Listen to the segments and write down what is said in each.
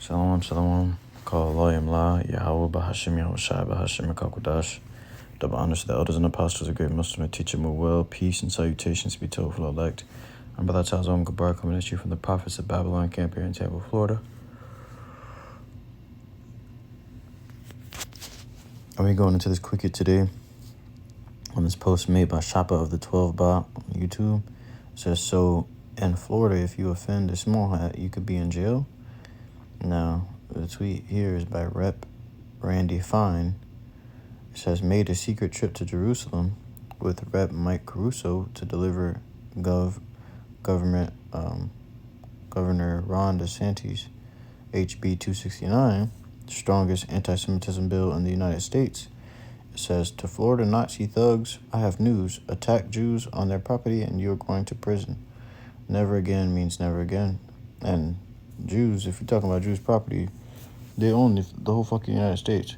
Shalom, shalom. HALALYAM YAHAWAH BAHASHAM YAHAWASHI QADASH. Double honors to the elders and apostles, a great Muslim to teach him well. Peace and salutations be told for the elect. I'm Brother Tazom Gabar coming at you from the Prophets of Babylon camp here in Tampa, Florida. And we're going into this quickie today on this post made by Shopper of the 12 Ba on YouTube. It says, so in Florida, if you offend a small hat, you could be in jail. Now, the tweet here is by Rep. Randy Fine. It says, made a secret trip to Jerusalem with Rep. Mike Caruso to deliver Governor Ron DeSantis HB 269, the strongest anti-Semitism bill in the United States. It says, to Florida Nazi thugs, I have news. Attack Jews on their property and you're going to prison. Never again means never again. And Jews, if you're talking about Jews' property, they own the whole fucking United States.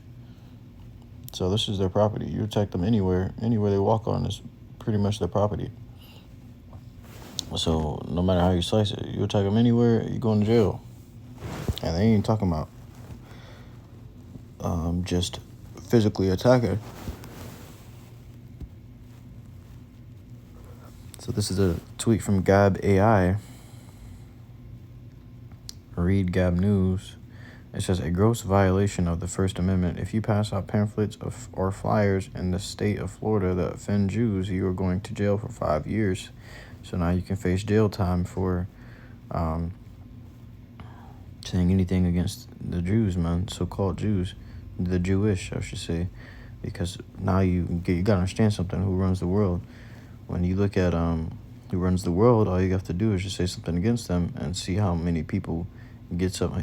So this is their property. You attack them anywhere they walk on is pretty much their property. So no matter how you slice it, you attack them anywhere, you go to jail. And they ain't talking about just physically attacking. So this is a tweet from Gab AI. Read Gab News. It says, a gross violation of the First Amendment. If you pass out pamphlets or flyers in the state of Florida that offend Jews, you are going to jail for 5 years. So now you can face jail time for saying anything against the Jews, man, so-called Jews, the Jewish, I should say, because now you got to understand something, who runs the world. When you look at who runs the world, all you have to do is just say something against them and see how many people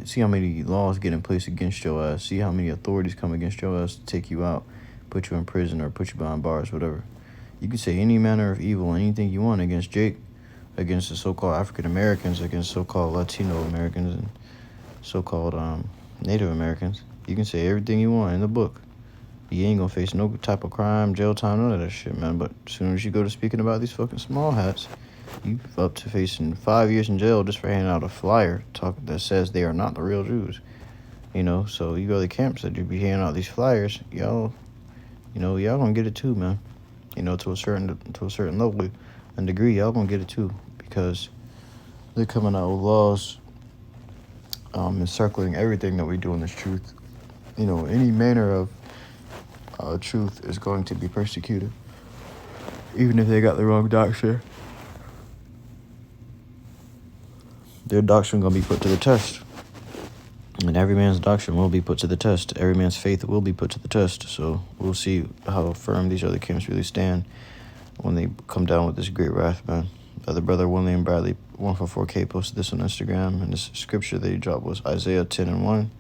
see how many laws get in place against your ass, see how many authorities come against your ass to take you out, put you in prison or put you behind bars, whatever. You can say any manner of evil, anything you want against Jake, against the so-called African Americans, against so-called Latino Americans, and so-called Native Americans. You can say everything you want in the book. You ain't gonna face no type of crime, jail time, none of that shit, man. But as soon as you go to speaking about these fucking small hats, you up to facing 5 years in jail just for handing out a flyer that says they are not the real Jews. You know, so you go to the camps that you be handing out these flyers, y'all gonna get it too, man. You know, to a certain level and degree, y'all gonna get it too, because they're coming out with laws encircling everything that we do in this truth. You know, any manner of truth is going to be persecuted, even if they got the wrong doctrine. Their doctrine gonna be put to the test, and every man's doctrine will be put to the test. Every man's faith will be put to the test. So we'll see how firm these other camps really stand when they come down with this great wrath, man. The brother William Bradley 144K posted this on Instagram, and this scripture that he dropped was Isaiah 10:1.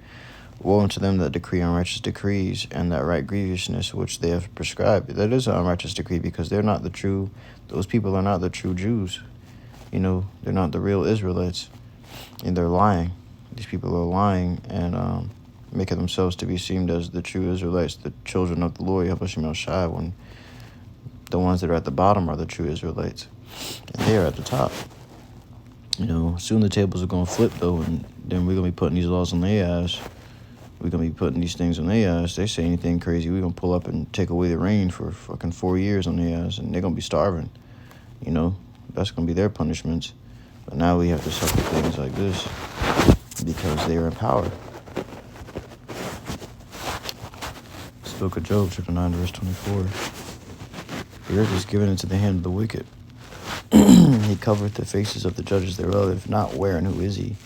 Woe unto them that decree unrighteous decrees, and that write grievousness which they have prescribed. That is an unrighteous decree, because those people are not the true Jews. You know, they're not the real Israelites, and they're lying. These people are lying and making themselves to be seen as the true Israelites, the children of the Lord, YAHAWASHI, when the ones that are at the bottom are the true Israelites, and they are at the top. You know, soon the tables are going to flip, though, and then we're going to be putting these laws on their ass. We're going to be putting these things on their ass. They say anything crazy, we're going to pull up and take away the rain for fucking 4 years on their ass, and they're going to be starving. You know, that's going to be their punishments. But now we have to suffer things like this because they are in power. This book of Job, chapter 9, verse 24. The earth is given into the hand of the wicked. He covereth the faces of the judges thereof. If not, where and who is he?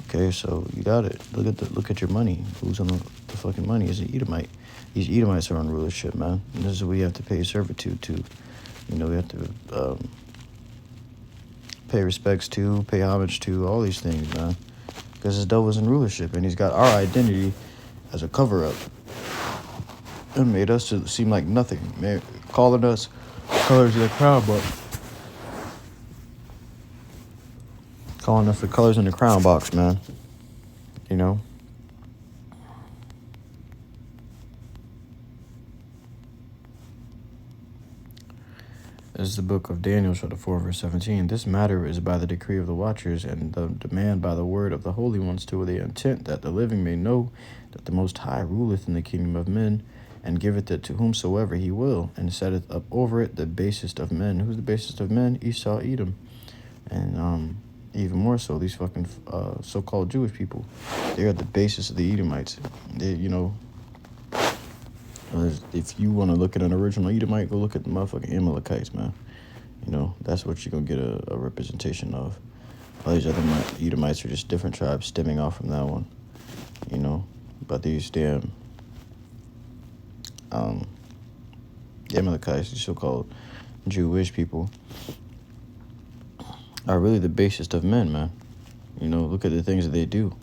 Okay, so you got it. Look at your money. Who's on the fucking money? Is it Edomite? These Edomites are on rulership, man. And this is what we have to pay servitude to. You know, we have to pay respects to, pay homage to, all these things, man. Because this devil's in rulership, and he's got our identity as a cover-up. And made us to seem like nothing, man. Calling us colors in the crown box. Calling us the colors in the crown box, man. You know? is the book of Daniel, chapter 4, verse 17. This matter is by the decree of the watchers, and the demand by the word of the holy ones, to the intent that the living may know that the Most High ruleth in the kingdom of men, and giveth it to whomsoever he will, and setteth up over it the basest of men. Who's the basest of men? Esau, Edom. And even more so, these fucking so-called Jewish people. They are the basis of the Edomites. They, if you want to look at an original Edomite, go look at the motherfucking Amalekites, man. That's what you're going to get a representation of. All these other Edomites are just different tribes stemming off from that one, But these damn Amalekites, these so-called Jewish people, are really the basest of men, man. Look at the things that they do.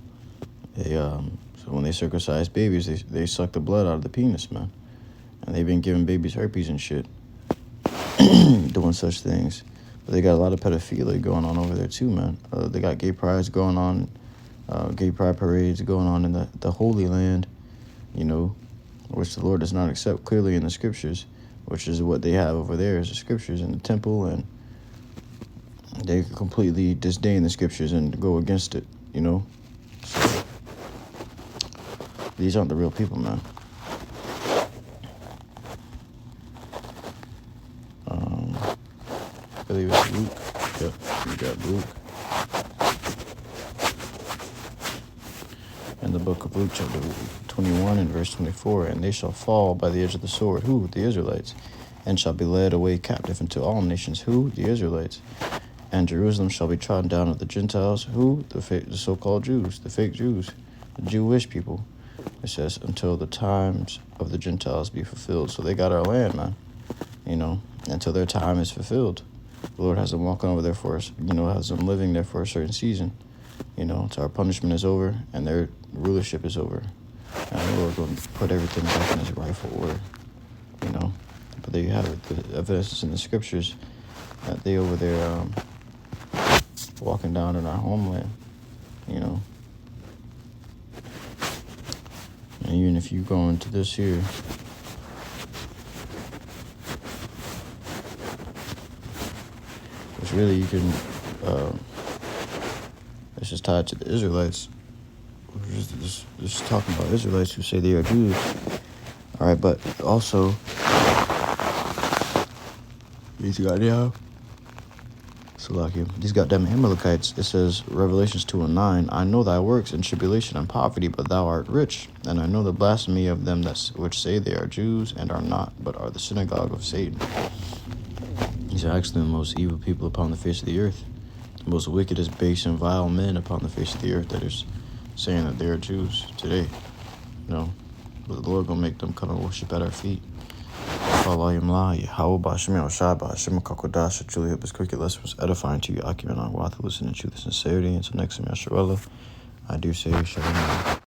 They so when they circumcise babies, they suck the blood out of the penis, man. And they've been giving babies herpes and shit, doing such things. But they got a lot of pedophilia going on over there too, man. They got gay prides going on, gay pride parades going on in the Holy Land, which the Lord does not accept clearly in the scriptures, which is what they have over there is the scriptures in the temple, and they completely disdain the scriptures and go against it, So these aren't the real people, man. I believe it's Luke. Yep, we got Luke. In the book of Luke, chapter 21 and verse 24, and they shall fall by the edge of the sword. Who? The Israelites. And shall be led away captive into all nations. Who? The Israelites. And Jerusalem shall be trodden down of the Gentiles. Who? The so-called Jews, the fake Jews, the Jewish people. It says, until the times of the Gentiles be fulfilled. So they got our land, man, until their time is fulfilled. The Lord has them walking over there for us, has them living there for a certain season, until our punishment is over and their rulership is over. And the Lord going to put everything back in his rightful order, But there you have it. The evidence is in the scriptures that they over there walking down in our homeland, And even if you go into this here, which really you can, this is tied to the Israelites. This is talking about Israelites who say they are Jews. All right, but also, these goddamn Amalekites, it says, Revelations 2:9, I know thy works and tribulation and poverty, but thou art rich. And I know the blasphemy of them which say they are Jews and are not, but are the synagogue of Satan. These are actually the most evil people upon the face of the earth. The most wickedest, base, and vile men upon the face of the earth that is saying that they are Jews today. But the Lord gonna make them come and worship at our feet. YAHAWAH, BAHASHAM, QADASH, truly help us quick. Your lesson was edifying to you. I keep an eye to listen to truth and sincerity. Until next time, Yasharallah, I do say shalom.